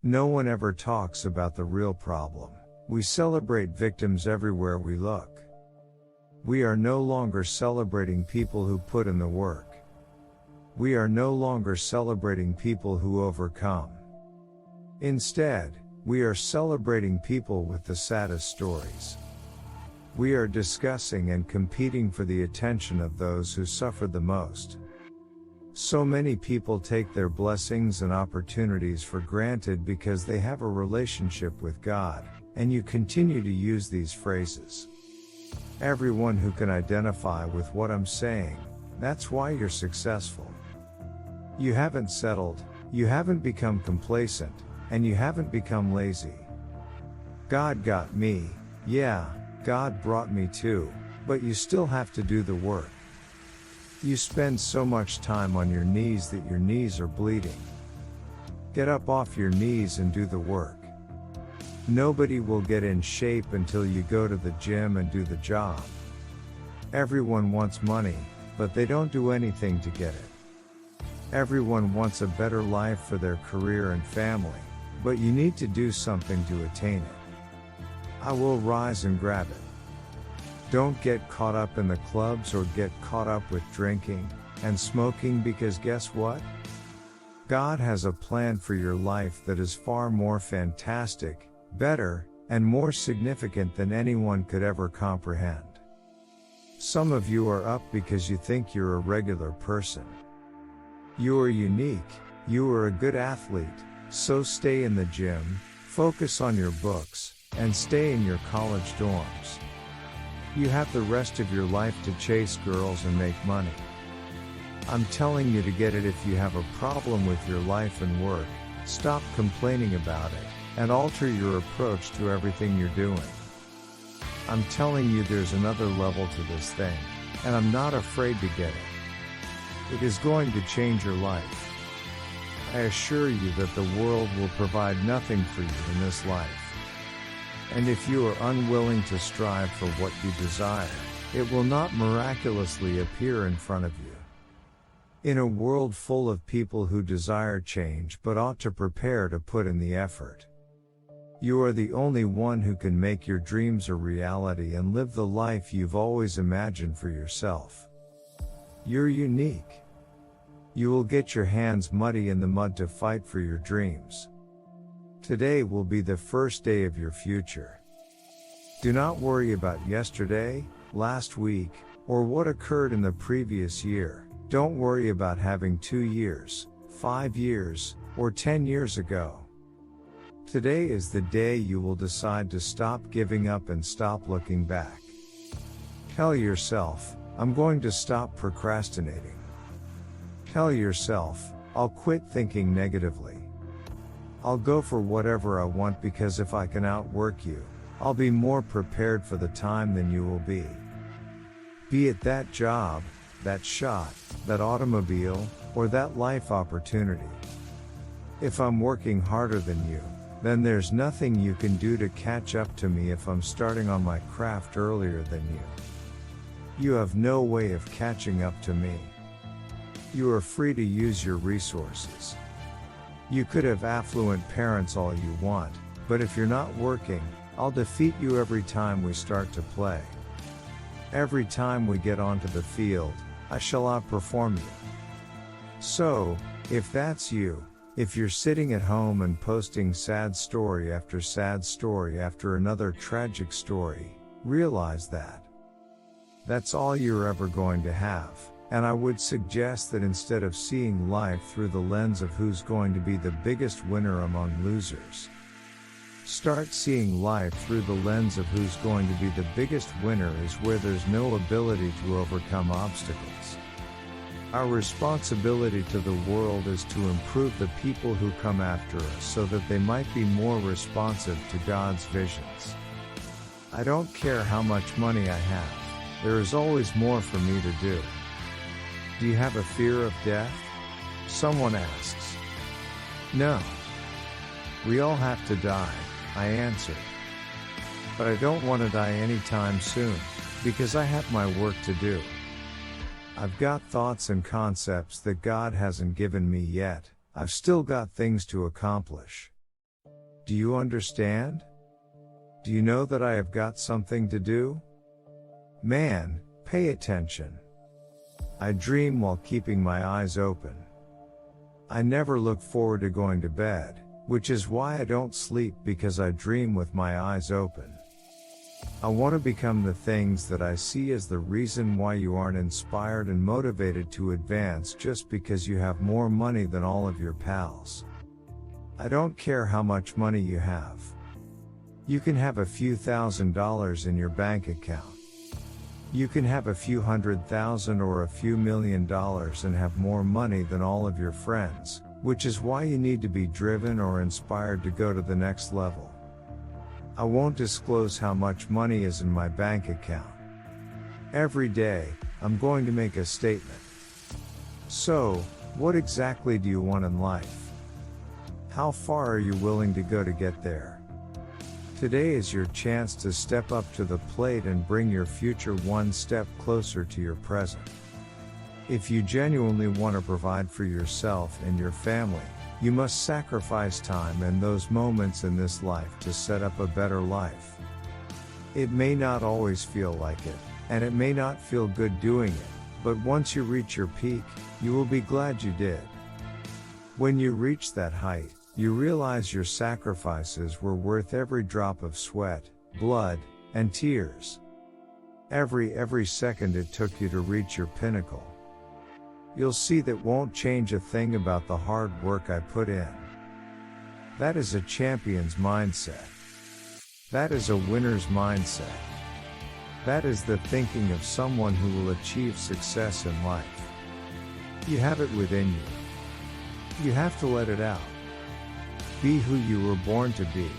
No one ever talks about the real problem. We celebrate victims everywhere we look. We are no longer celebrating people who put in the work. We are no longer celebrating people who overcome. Instead, we are celebrating people with the saddest stories. We are discussing and competing for the attention of those who suffered the most. So many people take their blessings and opportunities for granted because they have a relationship with God, and you continue to use these phrases. Everyone who can identify with what I'm saying, that's why you're successful. You haven't settled, you haven't become complacent, and you haven't become lazy. God got me, yeah, God brought me too, but you still have to do the work. You spend so much time on your knees that your knees are bleeding. Get up off your knees and do the work. Nobody will get in shape until you go to the gym and do the job. Everyone wants money, but they don't do anything to get it. Everyone wants a better life for their career and family, but you need to do something to attain it. I will rise and grab it. Don't get caught up in the clubs or get caught up with drinking and smoking, because guess what? God has a plan for your life that is far more fantastic, better, and more significant than anyone could ever comprehend. Some of you are up because you think you're a regular person. You are unique, you are a good athlete, so stay in the gym, focus on your books, and stay in your college dorms. You have the rest of your life to chase girls and make money. I'm telling you to get it. If you have a problem with your life and work, stop complaining about it, and alter your approach to everything you're doing. I'm telling you there's another level to this thing, and I'm not afraid to get it. It is going to change your life. I assure you that the world will provide nothing for you in this life. And if you are unwilling to strive for what you desire, it will not miraculously appear in front of you. In a world full of people who desire change but ought to prepare to put in the effort, you are the only one who can make your dreams a reality and live the life you've always imagined for yourself. You're unique. You will get your hands muddy in the mud to fight for your dreams. Today will be the first day of your future. Do not worry about yesterday, last week, or what occurred in the previous year. Don't worry about having 2 years, 5 years, or 10 years ago. Today is the day you will decide to stop giving up and stop looking back. Tell yourself, I'm going to stop procrastinating. Tell yourself, I'll quit thinking negatively. I'll go for whatever I want, because if I can outwork you, I'll be more prepared for the time than you will be. Be it that job, that shot, that automobile, or that life opportunity. If I'm working harder than you, then there's nothing you can do to catch up to me. If I'm starting on my craft earlier than you have no way of catching up to me. You are free to use your resources. You could have affluent parents all you want, but if you're not working, I'll defeat you every time we start to play. Every time we get onto the field, I shall outperform you. So, if that's you, if you're sitting at home and posting sad story after another tragic story, realize that that's all you're ever going to have. And I would suggest that instead of seeing life through the lens of who's going to be the biggest winner among losers, start seeing life through the lens of who's going to be the biggest winner is where there's no ability to overcome obstacles. Our responsibility to the world is to improve the people who come after us so that they might be more responsive to God's visions. I don't care how much money I have, there is always more for me to do. Do you have a fear of death? Someone asks. No. We all have to die, I answered. But I don't want to die anytime soon, because I have my work to do. I've got thoughts and concepts that God hasn't given me yet. I've still got things to accomplish. Do you understand? Do you know that I have got something to do? Man, pay attention. I dream while keeping my eyes open. I never look forward to going to bed, which is why I don't sleep, because I dream with my eyes open. I want to become the things that I see as the reason why you aren't inspired and motivated to advance just because you have more money than all of your pals. I don't care how much money you have. You can have a few $1,000s in your bank account. You can have a few $100,000 or a few $1 million and have more money than all of your friends, which is why you need to be driven or inspired to go to the next level. I won't disclose how much money is in my bank account. Every day, I'm going to make a statement. So, what exactly do you want in life? How far are you willing to go to get there? Today is your chance to step up to the plate and bring your future one step closer to your present. If you genuinely want to provide for yourself and your family, you must sacrifice time and those moments in this life to set up a better life. It may not always feel like it, and it may not feel good doing it, but once you reach your peak, you will be glad you did. When you reach that height, you realize your sacrifices were worth every drop of sweat, blood, and tears. Every second it took you to reach your pinnacle. You'll see that won't change a thing about the hard work I put in. That is a champion's mindset. That is a winner's mindset. That is the thinking of someone who will achieve success in life. You have it within you. You have to let it out. Be who you were born to be.